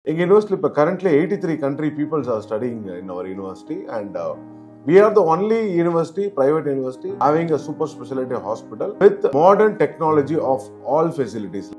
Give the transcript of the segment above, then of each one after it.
எங்கள் யூனிவர்சிட்டி இப்போ currently 83 country peoples are studying in our university and we are the only university, private university, having a super specialty hospital with modern technology of all facilities.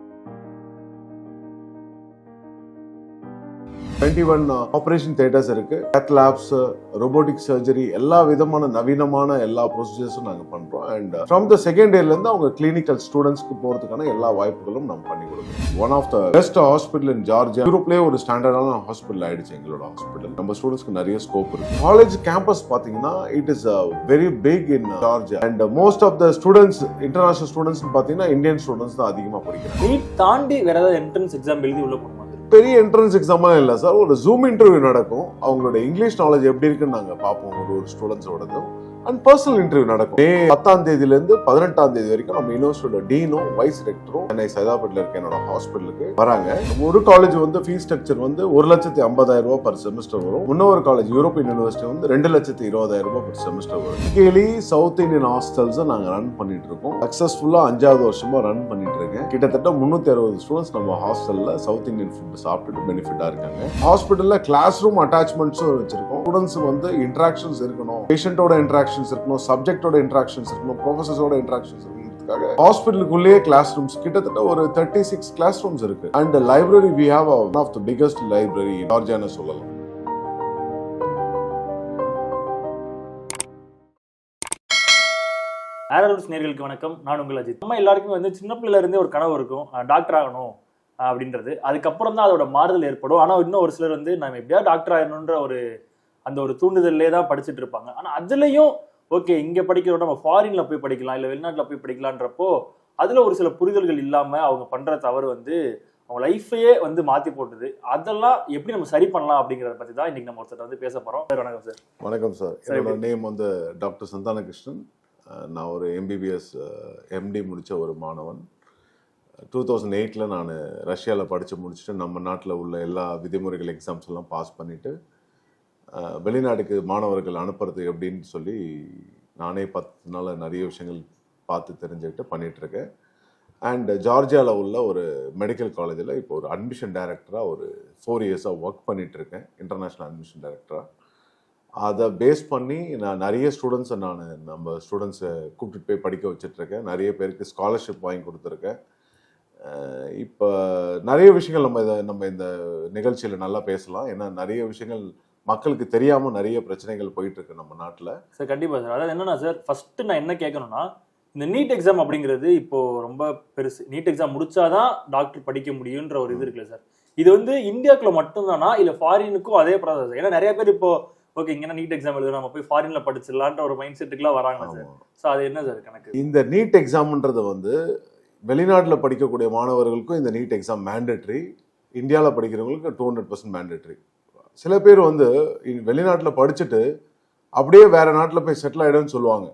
21 operation theatres இருக்கு, cath labs, robotic surgery, எல்லா விதமான நவீனமான எல்லா ப்ரொசீஜர்ஸும் நாங்கள் பண்றோம். And from the second இயர்ல இருந்து அவங்க clinical ஸ்டூடெண்ட்ஸ்க்கு போறதுக்கான எல்லா வாய்ப்புகளும் நம்ம பண்ணி கொடுக்குறோம். One of the best hospital in Georgia, யூரோப்லேயே ஒரு ஸ்டாண்டர்டான ஹாஸ்பிட்டல் ஆயிடுச்சு எங்களோட ஹாஸ்பிட்டல். நம்ம ஸ்டூடெண்ட்ஸ்க்கு நிறைய ஸ்கோப் இருக்கு. காலேஜ் கேம்பஸ் பாத்தீங்கன்னா it is very big in Georgia and most of the students, international students பாத்தீங்கன்னா இந்தியன் ஸ்டூடெண்ட்ஸ் தான் அதிகமாக படிக்கிறாங்க. நீட் தாண்டி வேற ஏதாவது என்ட்ரன்ஸ் எக்ஸாம் எழுதி உள்ள போகணும்? பெரிய என்ட்ரன்ஸ் எக்ஸாம்லாம் இல்லை சார், ஒரு ஜூம் இன்டர்வியூ நடக்கும். அவங்களோட இங்கிலீஷ் நாலேஜ் எப்படி இருக்குன்னு நாங்கள் பார்ப்போம் ஒரு ஸ்டூடெண்ட்ஸோடதும். அண்ட் பர்சனல் இன்டர்வியூ நடக்கும். மே 10ஆம் தேதியிலேருந்து 18ஆம் தேதி வரைக்கும் நம்ம யூனிவர்சிட்டியோட டீனும் வைஸ் ரெக்டரும் சென்னை சைதாப்பேட்டில் இருக்க என்னோட ஹாஸ்பிட்டலுக்கு வராங்க. ஒரு காலேஜ் வந்து ஃபீஸ் ஸ்ட்ரக்சர் வந்து 1,50,000 ரூபாய் பர் செமஸ்டர் வரும். இன்னொரு காலேஜ் யூரோப்பியன் யூனிவர்சிட்டி வந்து 2,20,000 ரூபாய் பர் செமஸ்டர் வரும். கேலி சவுத் இந்தியன் ஹாஸ்டல்ஸ் நாங்கள் ரன் பண்ணிட்டு இருக்கோம். சக்சஸ்ஃபுல்லா 5வது வருஷமா ரன் பண்ணிட்டு இருக்கேன். கிட்டத்தட்ட 360 ஸ்டூடெண்ட்ஸ் நம்ம ஹாஸ்டல்ல சவுத் இந்தியன் ஃபுட் சாப்பிட்டு பெனிஃபிட்டா இருக்காங்க. ஹாஸ்பிட்டல்ல கிளாஸ் ரூம் அட்டாச்மெண்ட்ஸும் வச்சிருக்கோம். ஸ்டூடெண்ட்ஸ் வந்து இன்டராக்ஷன்ஸ் இருக்கணும், பேஷண்டோட இன்டராக்ஷன்ஸ் இருக்கணும், சப்ஜெக்டோட இன்டராக்ஷன்ஸ் இருக்கணும், ப்ரொஃபசர்ஸோட இன்டராக்ஷன்ஸ் இருக்கணும்ன்றதுக்காக ஹாஸ்பிட்டலுக்குள்ளேயே கிளாஸ் ரூம்ஸ் கிட்டத்தட்ட ஒரு 36 கிளாஸ் ரூம்ஸ் இருக்கு. And library we have one of the biggest library in Georgia சொல்லலாம். ஏரல்ஸ் நேயர்களுக்கு வணக்கம். நான் உங்கள் அஜித். நம்ம எல்லாருக்குமே வந்து சின்ன பிள்ளைல இருந்தே ஒரு கனவு இருக்கும், டாக்டர் ஆகணும் அப்படின்றது. அதுக்கப்புறம் தான் அதோட மாறுதல் ஏற்படும். ஆனால் இன்னும் ஒரு சிலர் வந்து நம்ம எப்படியா டாக்டர் ஆகணுன்ற ஒரு தூண்டுதல்லே தான் படிச்சுட்டு இருப்பாங்க. ஆனால் அதுலயும் ஓகே, இங்க படிக்கிறோட நம்ம ஃபாரின்ல போய் படிக்கலாம், இல்லை வெளிநாட்டில் போய் படிக்கலான்றப்போ அதுல ஒரு சில புரிதல்கள் இல்லாம அவங்க பண்ற தவறு வந்து அவங்க லைஃபையே வந்து மாத்தி போட்டுது. அதெல்லாம் எப்படி நம்ம சரி பண்ணலாம் அப்படிங்கறத பத்தி தான் இன்னைக்கு நம்ம ஒருத்தர் வந்து பேச போறோம். வணக்கம் சார். வணக்கம் சார். என்னோட நேம் வந்து டாக்டர் சந்தான கிருஷ்ணன். நான் ஒரு எம்பிபிஎஸ் எம்டி முடித்த ஒரு மாணவன். 2008 நான் ரஷ்யாவில் படித்து முடிச்சுட்டு நம்ம நாட்டில் உள்ள எல்லா விதிமுறைகள் எக்ஸாம்ஸ் எல்லாம் பாஸ் பண்ணிவிட்டு வெளிநாட்டுக்கு மாணவர்கள் அனுப்புறது எப்படின்னு சொல்லி நானே 10 நாள் நிறைய விஷயங்கள் பார்த்து தெரிஞ்சுக்கிட்டு பண்ணிகிட்ருக்கேன். அண்ட் ஜார்ஜியாவில் உள்ள ஒரு மெடிக்கல் காலேஜில் இப்போ ஒரு அட்மிஷன் டைரக்டராக ஒரு 4 இயர்ஸாக ஒர்க் பண்ணிகிட்ருக்கேன், இன்டர்நேஷ்னல் அட்மிஷன் டைரக்டராக. அதை பேஸ் பண்ணி நான் நிறைய ஸ்டூடெண்ட்ஸை நம்ம ஸ்டூடெண்ட்ஸை கூப்பிட்டு போய் படிக்க வச்சிட்ருக்கேன். நிறைய பேருக்கு ஸ்காலர்ஷிப் வாங்கி கொடுத்துருக்கேன். இப்போ நிறைய விஷயங்கள் நம்ம இந்த நிகழ்ச்சியில் நல்லா பேசலாம். ஏன்னா நிறைய விஷயங்கள் மக்களுக்கு தெரியாமல் நிறைய பிரச்சனைகள் போயிட்டுருக்கு நம்ம நாட்டில். சார் கண்டிப்பாக சார். அதாவது என்னன்னா சார், ஃபர்ஸ்ட் நான் என்ன கேட்கணும்னா, இந்த நீட் எக்ஸாம் அப்படிங்கிறது இப்போ ரொம்ப பெருசு. நீட் எக்ஸாம் முடிச்சாதான் டாக்டர் படிக்க முடியுன்ற ஒரு இது இருக்குல்ல சார், இது வந்து இந்தியாவுக்குள்ள மட்டும்தானா இல்லை ஃபாரினுக்கும் அதே ப்ராசஸ்? ஏன்னா நிறைய பேர் இப்போ ஓகே இங்கன்னா நீட் எக்ஸாம் எழுதுறோம், நம்ம போய் ஃபாரின்ல படிச்சிடலான்ற ஒரு மைண்ட் செட்டுக்குலாம் வராங்க சார். ஸோ அது என்ன சார் கணக்கு? இந்த நீட் எக்ஸாம்ன்றது வந்து வெளிநாட்டில் படிக்கக்கூடிய மாணவர்களுக்கும் இந்த நீட் எக்ஸாம் மேண்டேட்ரி, இந்தியாவில் படிக்கிறவங்களுக்கு 200% மேண்டேட்ரி. சில பேர் வந்து வெளிநாட்டில் படிச்சுட்டு அப்படியே வேற நாட்டில் போய் செட்டில் ஆகிடும்னு சொல்லுவாங்க.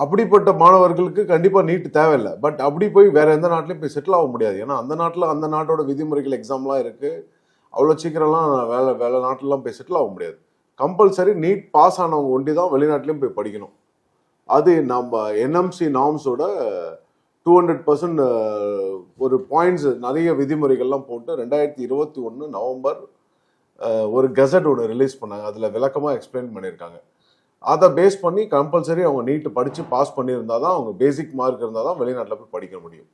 அப்படிப்பட்ட மாணவர்களுக்கு கண்டிப்பாக நீட் தேவையில்லை. பட் அப்படி போய் வேற எந்த நாட்டிலையும் போய் செட்டில் ஆக முடியாது. ஏன்னா அந்த நாட்டோட விதிமுறைகள் எக்ஸாம்லாம் இருக்குது. அவ்வளோ சீக்கிரம்லாம் வேலை நாட்டிலலாம் போய் செட்டில் ஆக முடியாது. கம்பல்சரி நீட் பாஸ் ஆனவங்க ஒண்டி தான் வெளிநாட்டிலையும் போய் படிக்கணும். அது நம்ம என்எம்சி நார்ம்ஸோட 200% ஒரு பாயிண்ட்ஸ் நிறைய விதிமுறைகள்லாம் போட்டு 2021 நவம்பர் ஒரு கெசட் ஒன்று ரிலீஸ் பண்ணாங்க. அதில் விளக்கமாக எக்ஸ்பிளைன் பண்ணியிருக்காங்க. அதை பேஸ் பண்ணி கம்பல்சரி அவங்க நீட்டு படித்து பாஸ் பண்ணியிருந்தால் தான், அவங்க பேசிக் மார்க் இருந்தால் தான் வெளிநாட்டில் போய் படிக்க முடியும்.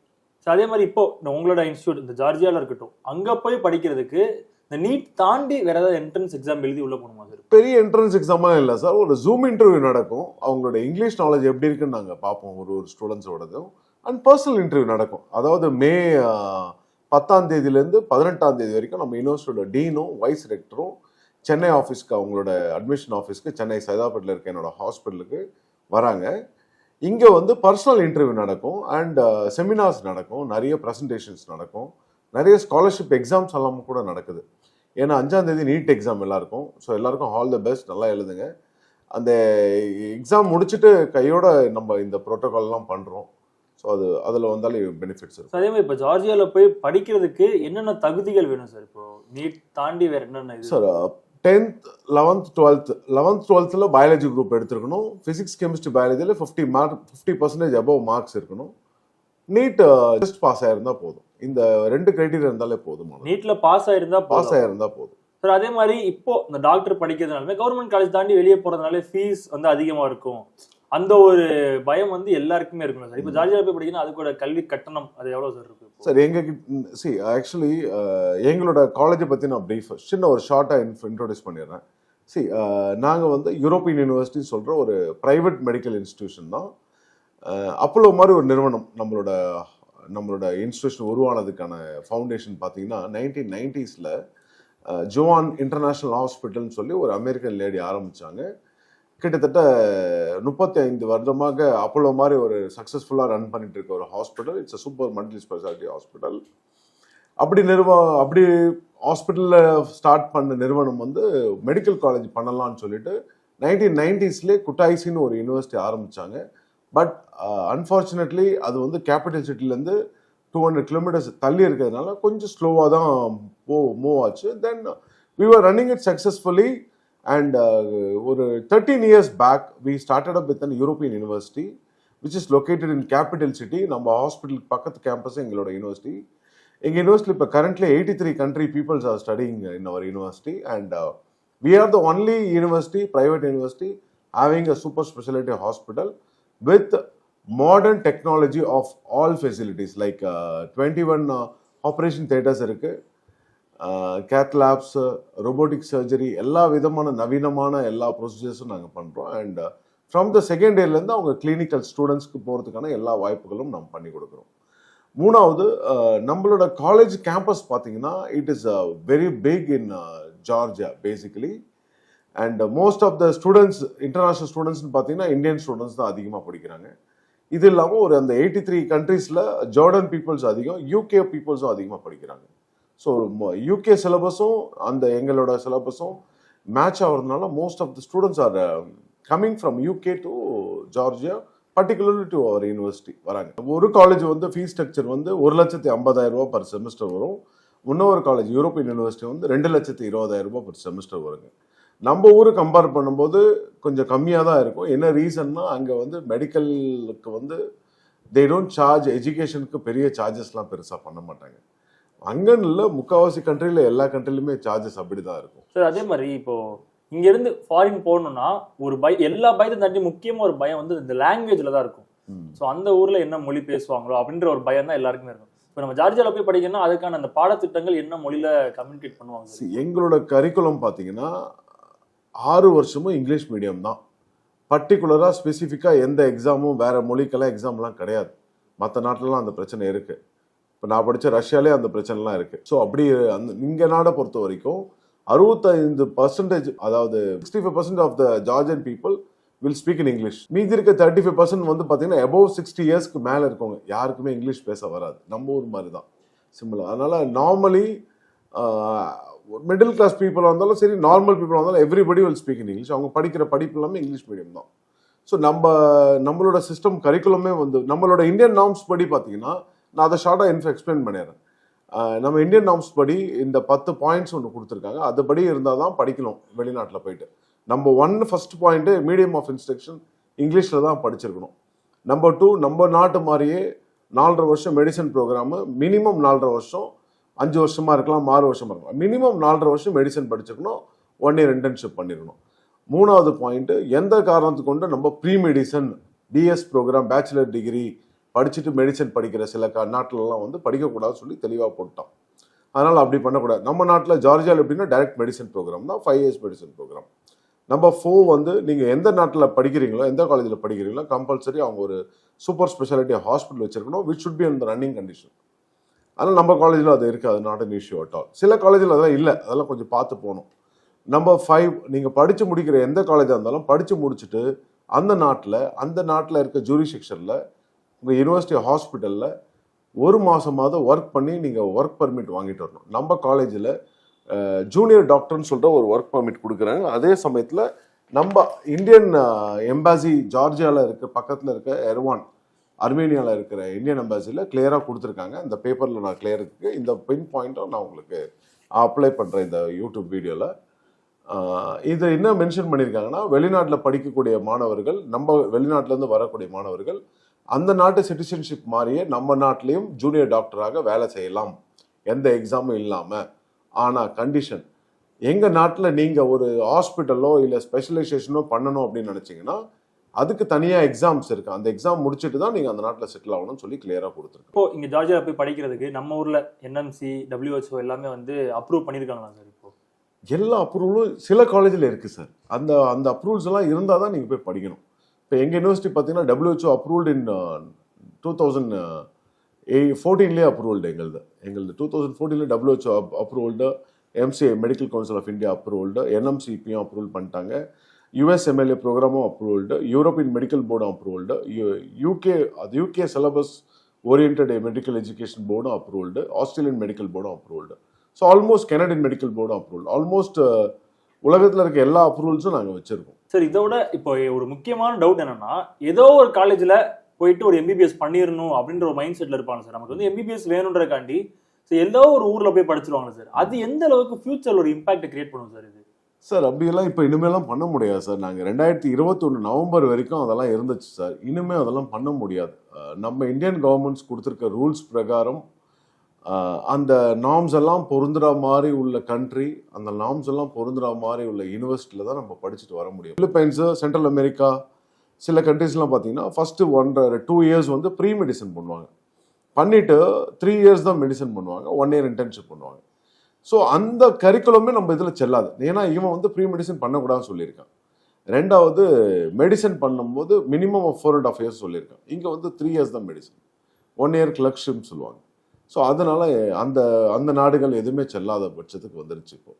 ஸோ அதே மாதிரி இப்போ உங்களோட இன்ஸ்டியூட் இந்த ஜார்ஜியாவில் இருக்கட்டும், அங்கே போய் படிக்கிறதுக்கு இந்த நீட் தாண்டி வேற ஏதாவது என்ட்ரன்ஸ் எக்ஸாம் எழுதி உள்ள போகணுமா சார்? பெரிய என்ட்ரன்ஸ் எக்ஸாம்லாம் இல்லை சார், ஒரு ஜூம் இன்டர்வியூ நடக்கும். அவங்களோட இங்கிலீஷ் நாலேஜ் எப்படி இருக்குன்னு நாங்கள் பார்ப்போம் ஒரு ஸ்டூடெண்ட்ஸோடதும். அண்ட் பர்சனல் இன்டர்வியூ நடக்கும். அதாவது மே 10ஆம் தேதியிலேருந்து 18ஆம் தேதி வரைக்கும் நம்ம யூனிவர்சிட்டியோட டீனும் வைஸ் ரெக்டரும் சென்னை ஆஃபீஸ்க்கு, அவங்களோட அட்மிஷன் ஆஃபீஸ்க்கு சென்னை சைதாப்பேட்டில் இருக்க என்னோட ஹாஸ்பிட்டலுக்கு வராங்க. இங்கே வந்து பர்சனல் இன்டர்வியூ நடக்கும் அண்ட் செமினார்ஸ் நடக்கும், நிறைய ப்ரெசன்டேஷன்ஸ் நடக்கும், நிறைய ஸ்காலர்ஷிப் எக்ஸாம்ஸ் எல்லாம் கூட நடக்குது. ஏன்னா 5ஆம் தேதி நீட் எக்ஸாம் எல்லாருக்கும். ஸோ எல்லாருக்கும் ஆல் த பெஸ்ட், நல்லா எழுதுங்க. அந்த எக்ஸாம் முடிச்சுட்டு கையோட நம்ம இந்த ப்ரோட்டோகால்லாம் பண்ணுறோம். ஸோ அதில் வந்தாலே பெனிஃபிட்ஸ் இருக்கும். அதே மாதிரி இப்போ ஜார்ஜியாவில் போய் படிக்கிறதுக்கு என்னென்ன தகுதிகள் வேணும் சார்? இப்போ நீட் தாண்டி வேற என்னென்ன? Sir 10th 11th 12th biology group எடுத்துருக்கணும். ஃபிசிக்ஸ் கெமிஸ்ட்ரி பயாலஜியில் 50% அபவ் மார்க்ஸ் இருக்கணும். நீட் ஜஸ்ட் பாஸ் ஆயிருந்தால் போதும். இந்த 2 கிரைட்டீரியா இருந்தாலே போதுமானது. நீட்ல பாஸ் ஆயிருந்தா போதும். சார் அதே மாதிரி இப்போ இந்த டாக்டர் படிக்கிறதுனாலுமே கவர்மெண்ட் காலேஜ் தாண்டி வெளியே போறதுனால ஃபீஸ் வந்து அதிகமா இருக்கும். அந்த ஒரு பயம் வந்து எல்லாருக்குமே இருக்கணும் சார். இப்போ ஜார்ஜியால போய் படிக்கணும், அதுக்கூட கல்வி கட்டணம் அது எவ்வளவு சார் இருக்கு? சார் ஆக்சுவலி எங்களோட காலேஜை பற்றி நான் ப்ரீஃப் சின்ன ஒரு ஷார்ட்டாக இன்ட்ரோடியூஸ் பண்ணிடுறேன். நாங்கள் வந்து யூரோப்பியன் யூனிவர்சிட்டின்னு சொல்கிற ஒரு ப்ரைவேட் மெடிக்கல் இன்ஸ்டிடியூஷன் தான். அப்போலோ மாதிரி ஒரு நிறுவனம் நம்மளோட இன்ஸ்டிடியூஷன் உருவானதுக்கான ஃபவுண்டேஷன் பார்த்தீங்கன்னா 1990s ஜோவான் இன்டர்நேஷ்னல் ஹாஸ்பிட்டல்னு சொல்லி ஒரு அமெரிக்கன் லேடி ஆரம்பித்தாங்க. கிட்டத்தட்ட 35 வருடமாக அப்போலோ மாதிரி ஒரு சக்ஸஸ்ஃபுல்லாக ரன் பண்ணிட்டு இருக்க ஒரு hospital. It's super multi speciality hospital. அப்படி ஹாஸ்பிட்டலில் ஸ்டார்ட் பண்ண நிறுவனம் வந்து மெடிக்கல் காலேஜ் பண்ணலாம்னு சொல்லிட்டு 1990s குட்டாய்சின்னு ஒரு யூனிவர்சிட்டி ஆரம்பித்தாங்க. பட் அன்ஃபார்ச்சுனேட்லி அது வந்து கேபிட்டல் சிட்டிலேருந்து 200 கிலோமீட்டர்ஸ் தள்ளி இருக்கிறதுனால கொஞ்சம் ஸ்லோவாக தான் மூவ் ஆச்சு. Then we were running it successfully and ஒரு 13 years back we started up with an European university which is located in capital city. நம்ம ஹாஸ்பிட்டலுக்கு பக்கத்து கேம்பஸ் எங்களோட யூனிவர்சிட்டி. எங்கள் யூனிவர்சிட்டி இப்போ currently 83 country peoples are studying in our university and we are the only university, private university having a super specialty hospital with modern technology of all facilities like 21 operation theaters இருக்கு, cath labs, robotic surgery, எல்லா விதமான நவீனமான எல்லா ப்ரொசீஜர்ஸும் நாங்கள் பண்ணுறோம். And from the second இயர்லேருந்து அவங்க clinical ஸ்டூடெண்ட்ஸ்க்கு போகிறதுக்கான எல்லா வாய்ப்புகளும் நம்ம பண்ணி கொடுக்குறோம். மூணாவது, நம்மளோட காலேஜ் கேம்பஸ் பார்த்தீங்கன்னா it is very big in Georgia basically. And most of the students, international ஸ்டூடெண்ட்ஸ்னு பார்த்தீங்கன்னா இந்தியன் ஸ்டூடெண்ட்ஸ் தான் அதிகமாக படிக்கிறாங்க. இது இல்லாமல் ஒரு அந்த 83 countries ஜார்டன் பீப்புள்ஸ் அதிகம், யூகே பீப்புள்ஸும் அதிகமாக படிக்கிறாங்க. ஸோ யூகே சிலபஸும் அந்த எங்களோட சிலபஸும் மேட்ச் ஆகிறதுனால most of the students are coming from UK to Georgia, particularly to our university வராங்க. ஒரு காலேஜ் வந்து ஃபீஸ் ஸ்ட்ரக்சர் வந்து 1,50,000 பர் செமஸ்டர் வரும். இன்னொரு காலேஜ் யூரோப்பியன் யூனிவர்சிட்டி வந்து 2,20,000 பர் செமஸ்டர் வருங்க. நம்ம ஊரு கம்பேர் பண்ணும்போது கொஞ்சம் கம்மியாக தான் இருக்கும். என்ன ரீசன்னா அங்கே வந்து மெடிக்கலுக்கு வந்து தே டோன்ட் சார்ஜ், எஜுகேஷனுக்கு பெரிய சார்ஜஸ்லாம் பெருசாக பண்ண மாட்டாங்க. அங்கன்னு இல்லை, முக்கால்வாசி கண்ட்ரியில் எல்லா கண்ட்ரிலுமே சார்ஜஸ் அப்படி தான் இருக்கும். சார் அதே மாதிரி இப்போ இங்கேருந்து ஃபாரின் போகணும்னா ஒரு எல்லா பயத்தையும் தாண்டி முக்கியமாக ஒரு பயம் வந்து இந்த லாங்குவேஜில் தான் இருக்கும். ஸோ அந்த ஊரில் என்ன மொழி பேசுவாங்களோ அப்படின்ற ஒரு பயம் தான் எல்லாருக்குமே இருக்கும். இப்போ நம்ம ஜார்ஜியாவில் போய் படிக்கணும்னா அதுக்கான அந்த பாடத்திட்டங்கள் என்ன மொழியில் கம்யூனிகேட் பண்ணுவாங்க? எங்களோட கரிக்குலம் பார்த்தீங்கன்னா 6 வருஷமும் இங்கிலீஷ் மீடியம் தான். பர்டிகுலராக ஸ்பெசிஃபிக்காக எந்த எக்ஸாமும் வேறு மொழிக்கெல்லாம் எக்ஸாம்லாம் கிடையாது. மற்ற நாட்டிலலாம் அந்த பிரச்சனை இருக்குது. இப்போ நான் படித்த ரஷ்யாலே அந்த பிரச்சனைலாம் இருக்குது. ஸோ அப்படி இங்கே நாடை பொறுத்த வரைக்கும் 65%, அதாவது 65% of the Georgian people will speak in English. மீதி இருக்க 35% வந்து பார்த்தீங்கன்னா அபவ் 60 இயர்ஸ்க்கு மேலே இருக்கவங்க யாருக்குமே இங்கிலீஷ் பேச வராது. நம்ம ஊர் மாதிரி தான் சிம்பிளாக. அதனால் நார்மலி மிடில் கிளாஸ் பீப்புளாக இருந்தாலும் சரி, நார்மல் பீப்புளாக இருந்தாலும் everybody will speak in English. அவங்க படிக்கிற படிப்பு எல்லாமே இங்கிலீஷ் மீடியம் தான். ஸோ நம்மளோட சிஸ்டம் கரிக்குலமே வந்து நம்மளோட இந்தியன் நார்ம்ஸ் படி பார்த்தீங்கன்னா, நான் அதை ஷார்ட்டாக எக்ஸ்பிளைன் பண்ணிடுறேன். நம்ம இந்தியன் நார்ம்ஸ் படி இந்த 10 பாயிண்ட்ஸ் ஒன்று கொடுத்துருக்காங்க. அதுபடி இருந்தால் தான் படிக்கணும் வெளிநாட்டில் போயிட்டு. Number 1 first point medium of instruction இங்கிலீஷில் தான் படிச்சிருக்கணும். நம்பர் 2, நம்ம நாட்டு மாதிரியே 4.5 வருஷம் மெடிசன் ப்ரோக்ராமு, மினிமம் 4.5 வருஷம், 5 வருஷமாக இருக்கலாம், 6 வருஷமாக இருக்கலாம், மினிமம் 4.5 வருஷம் மெடிசன் படிச்சிருக்கணும். 1 year இன்டர்ன்ஷிப் பண்ணிடணும். 3வது பாயிண்ட்டு, எந்த காரணத்துக்கு கொண்டு நம்ம pre medicine BS program bachelor degree படிச்சுட்டு மெடிசன் படிக்கிற சில நாட்டிலலாம் வந்து படிக்கக்கூடாதுன்னு சொல்லி தெளிவாக போட்டோம். அதனால் அப்படி பண்ணக்கூடாது. நம்ம நாட்டில் ஜார்ஜியாவில் எப்படின்னா டைரக்ட் மெடிசன் ப்ரோக்ராம் தான், 5 years மெடிசன் ப்ரோக்ராம். நம்பர் 4 வந்து நீங்கள் எந்த நாட்டில் படிக்கிறீங்களோ, எந்த காலேஜில் படிக்கிறீங்களோ, கம்பல்சரி அவங்க ஒரு சூப்பர் ஸ்பெஷாலிட்டி ஹாஸ்பிட்டல் வச்சிருக்கணும், விச் ஷுட் பி அந்த ரன்னிங் கண்டிஷன். ஆனால் நம்ம காலேஜில் அது இருக்காது, not an issue at all. சில காலேஜில் அதெல்லாம் இல்லை, அதெல்லாம் கொஞ்சம் பார்த்து போகணும். நம்பர் 5, நீங்கள் படித்து முடிக்கிற எந்த காலேஜாக இருந்தாலும் படித்து முடிச்சுட்டு அந்த நாட்டில் இருக்க ஜூரிஸ்டிக்ஷனில் உங்கள் யூனிவர்சிட்டி ஹாஸ்பிட்டலில் 1 மாதமாவது ஒர்க் பண்ணி நீங்கள் ஒர்க் பர்மிட் வாங்கிட்டு வரணும். நம்ம காலேஜில் ஜூனியர் டாக்டர்னு சொல்கிற ஒரு ஒர்க் பர்மிட் கொடுக்குறாங்க. அதே சமயத்தில் நம்ம இந்தியன் எம்பாசி ஜார்ஜியாவில் இருக்க பக்கத்தில் இருக்க எர்வான், அர்மேனியாவில் இருக்கிற இந்தியன் எம்பாசியில் கிளியராக கொடுத்துருக்காங்க. இந்த பேப்பரில் நான் கிளியருக்கு இந்த பின் பாயிண்ட்டும் நான் உங்களுக்கு அப்ளை பண்ணுறேன் இந்த யூடியூப் வீடியோவில். இதை என்ன மென்ஷன் பண்ணியிருக்காங்கன்னா, வெளிநாட்டில் படிக்கக்கூடிய மாணவர்கள், நம்ம வெளிநாட்டிலேருந்து வரக்கூடிய மாணவர்கள் அந்த நாட்டு சிட்டிசன்ஷிப் மாதிரியே நம்ம நாட்டிலையும் ஜூனியர் டாக்டராக வேலை செய்யலாம், எந்த எக்ஸாமும் இல்லாமல். ஆனால் கண்டிஷன், எங்கள் நாட்டில் நீங்கள் ஒரு ஹாஸ்பிட்டலோ இல்லை ஸ்பெஷலைசேஷனோ பண்ணணும் அப்படின்னு நினச்சிங்கன்னா அதுக்கு தனியாக எக்ஸாம்ஸ் இருக்கு. அந்த எக்ஸாம் முடிச்சுட்டு தான் நீங்கள் அந்த நாட்டில் செட்டில் ஆகணும்னு சொல்லி கிளியராக கொடுத்துருக்கோம். இப்போ இங்கே ஜார்ஜியா போய் படிக்கிறதுக்கு நம்ம ஊரில் என்எம்சி, WHO எல்லாமே வந்து அப்ரூவ் பண்ணியிருக்காங்களா சார்? இப்போ எல்லா அப்ரூவலும் சில காலேஜில் இருக்குது சார். அந்த அந்த அப்ரூவல்ஸ் எல்லாம் இருந்தால் தான் நீங்கள் போய் படிக்கணும். இப்போ எங்கள் யூனிவர்சிட்டி பார்த்தீங்கன்னா WHO அப்ரூவ்டு இன் 2014 அப்ரூவல்டு. எங்களது 2014 WHO approved, MCA medical council of India approved, NMCPயும் அப்ரூவல் பண்ணிட்டாங்க, USMLA ப்ரோக்ராமும் அப்ரூவல்டு, யூரோப்பியன் மெடிக்கல் போர்டும் approved, UK syllabus orient medical education போர்டும் அப்ரூவல்டு, ஆஸ்திரேலியன் மெடிக்கல் போர்டும் approved. So almost Canadian medical போர்டும் அப்ரூவல். ஆல்மோஸ்ட் உலகத்தில் இருக்க எல்லா அப்ரூவல்ஸும் நாங்கள் வச்சிருக்கோம். சார், இதோட இப்போ ஒரு முக்கியமான டவுட் என்னன்னா, ஏதோ ஒரு காலேஜில் போயிட்டு ஒரு MBBS பண்ணிடணும் அப்படின்ற ஒரு மைண்ட் செட்டில் இருப்பாங்க சார். நமக்கு வந்து MBBS வேணுன்றக்காண்டி ஏதோ ஒரு ஊரில் போய் படிச்சிருவாங்க சார். அது எந்த அளவுக்கு ஃபியூச்சரில் ஒரு இம்பாக்ட் கிரியேட் பண்ணும் சார் இது? சார் அப்படியெல்லாம் இப்போ இனிமேலாம் பண்ண முடியாது சார். நாங்கள் 2021 நவம்பர் வரைக்கும் அதெல்லாம் இருந்துச்சு சார். இனிமேல் அதெல்லாம் பண்ண முடியாது. நம்ம இந்தியன் கவர்மெண்ட்ஸ் கொடுத்துருக்க ரூல்ஸ் பிரகாரம் அந்த நார்ம்ஸ் எல்லாம் பொருந்துற மாதிரி உள்ள கண்ட்ரி, அந்த நார்ம்ஸ் எல்லாம் பொருந்துற மாதிரி உள்ள யூனிவர்சிட்டியில் தான் நம்ம படிச்சுட்டு வர முடியும். பிலிப்பைன்ஸு, சென்ட்ரல் அமெரிக்கா, சில கண்ட்ரீஸ்லாம் பார்த்தீங்கன்னா ஃபஸ்ட்டு 1-2 இயர்ஸ் வந்து ப்ரீ மெடிசன் பண்ணுவாங்க. பண்ணிவிட்டு 3 இயர்ஸ் தான் மெடிசன் பண்ணுவாங்க, 1 இயர் இன்டர்ன்ஷிப் பண்ணுவாங்க. ஸோ அந்த கரிக்குலமே நம்ம இதில் செல்லாது. ஏன்னா இவன் வந்து ப்ரீ மெடிசன் பண்ணக்கூடாதுன்னு சொல்லியிருக்கான். ரெண்டாவது, மெடிசன் பண்ணும்போது மினிமம் 4.5 இயர்ஸ் சொல்லியிருக்கான். இங்கே வந்து 3 இயர்ஸ் தான் மெடிசன், 1 இயர் கிளர்க்ஷிப்னு சொல்லுவாங்க. ஸோ அதனால அந்த அந்த நாடுகள் எதுவுமே செல்லாத பட்சத்துக்கு வந்துருச்சு. இப்போ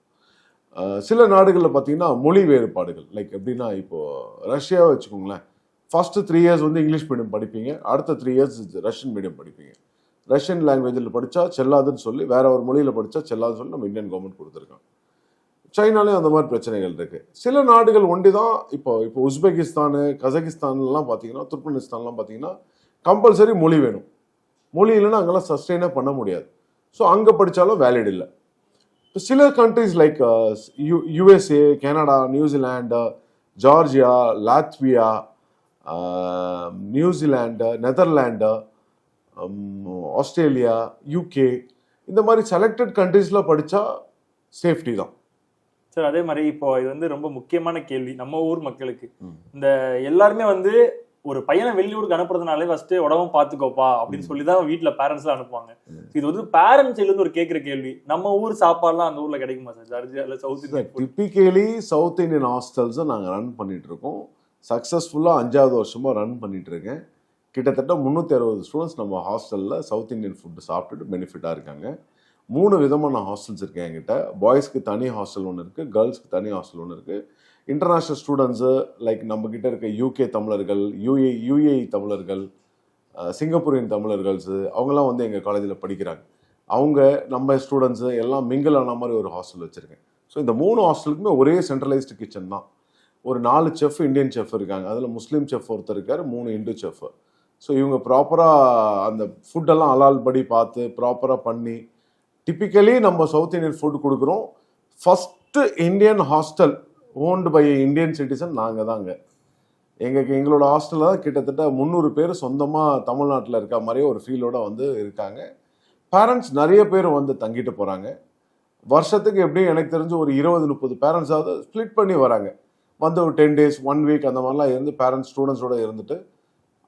சில நாடுகளில் பார்த்தீங்கன்னா மொழி வேறுபாடுகள், லைக் எப்படின்னா இப்போது ரஷ்யாவை வச்சுக்கோங்களேன். ஃபஸ்ட்டு 3 இயர்ஸ் வந்து இங்கிலீஷ் மீடியம் படிப்பீங்க, அடுத்த 3 இயர்ஸ் ரஷ்யன் மீடியம் படிப்பீங்க. ரஷ்யன் லாங்குவேஜில் படித்தா செல்லாதுன்னு சொல்லி, வேற ஒரு மொழியில் படித்தா செல்லாதுன்னு சொல்லி நம்ம இந்தியன் கவர்மெண்ட் கொடுத்துருக்கோம். சைனாலேயும் அந்த மாதிரி பிரச்சனைகள் இருக்குது. சில நாடுகள் ஒண்டி தான். இப்போ உஸ்பெகிஸ்தானு, கசகிஸ்தான்லாம் பார்த்தீங்கன்னா, துர்க்மெனிஸ்தான்லாம் பார்த்தீங்கன்னா கம்பல்சரி மொழி வேணும். மொழி இல்லைன்னா அங்கெல்லாம் சஸ்டெயினாக பண்ண முடியாது. ஸோ அங்கே படித்தாலும் வேலிட் இல்லை. இப்போ சில countries like USA, Canada, New Zealand, Georgia, Latvia, New Zealand, Netherland, Australia, UK, இந்த மாதிரி செலக்டட் கண்ட்ரீஸில் படித்தா சேஃப்டி தான் சார். அதே மாதிரி இப்போ இது வந்து ரொம்ப முக்கியமான கேள்வி நம்ம ஊர் மக்களுக்கு. இந்த எல்லாருமே வந்து ஒரு பையனை வெளியூருக்கு அனுப்புறதுனாலே ஃபர்ஸ்ட் உடம்பும் பார்த்துக்கோப்பா அப்படின்னு சொல்லி தான் வீட்டில் பேரண்ட்ஸ்லாம் அனுப்புவாங்க. இது வந்து பேரண்ட்ஸ் இருந்து ஒரு கேட்குற கேள்வி, நம்ம ஊர் சாப்பாடுலாம் அந்த ஊரில் கிடைக்குமா சார்? ஜார்ஜியாவில் south Indian typically south Indian ஹாஸ்டல்ஸை நாங்கள் ரன் பண்ணிட்டு இருக்கோம். சக்ஸஸ்ஃபுல்லாக 5வது வருஷமாக ரன் பண்ணிட்டு இருக்கேன். கிட்டத்தட்ட 360 ஸ்டூடெண்ட்ஸ் நம்ம ஹாஸ்டலில் சவுத் இந்தியன் ஃபுட்டு சாப்பிட்டுட்டு பெனிஃபிட்டாக இருக்காங்க. 3 விதமான ஹாஸ்டல்ஸ் இருக்குது என்கிட்ட. பாய்ஸ்க்கு தனி ஹாஸ்டல் ஒன்று இருக்குது, கேர்ள்ஸ்க்கு தனி ஹாஸ்டல் ஒன்று இருக்குது. இன்டர்நேஷ்னல் ஸ்டூடெண்ட்ஸு லைக் நம்மக்கிட்ட இருக்க UK தமிழர்கள், UAE தமிழர்கள், சிங்கப்பூரின் தமிழர்கள்ஸு, அவங்களாம் வந்து எங்கள் காலேஜில் படிக்கிறாங்க. அவங்க நம்ம ஸ்டூடெண்ட்ஸு எல்லாம் மிங்கிள் ஆன மாதிரி ஒரு ஹாஸ்டல் வச்சுருக்கேன். ஸோ இந்த 3 ஹாஸ்டலுக்குமே ஒரே சென்ட்ரலைஸ்டு கிச்சன் தான். ஒரு 4 செஃப் இந்தியன் செஃப் இருக்காங்க. அதில் முஸ்லீம் செஃப் ஒருத்தர் இருக்கார், 3 இந்து செஃப். ஸோ இவங்க ப்ராப்பராக அந்த ஃபுட்டெல்லாம் அலால் படி பார்த்து ப்ராப்பராக பண்ணி, டிப்பிக்கலி நம்ம சவுத் இந்தியன் ஃபுட் கொடுக்குறோம். First Indian hostel owned by Indian citizen நாங்கள் தாங்க. எங்களோட ஹாஸ்டலில் தான் கிட்டத்தட்ட 300 பேர் சொந்தமாக தமிழ்நாட்டில் இருக்க மாதிரியே ஒரு ஃபீலோட வந்து இருக்காங்க. பேரண்ட்ஸ் நிறைய பேர் வந்து தங்கிட்டு போகிறாங்க. வருஷத்துக்கு எப்படியும் எனக்கு தெரிஞ்சு ஒரு 20-30 பேரண்ட்ஸாவது ஸ்ப்ளிட் பண்ணி வராங்க. வந்து ஒரு 10 days 1 week அந்த மாதிரிலாம் இருந்து பேரண்ட்ஸ் ஸ்டூடெண்ட்ஸோடு இருந்துட்டு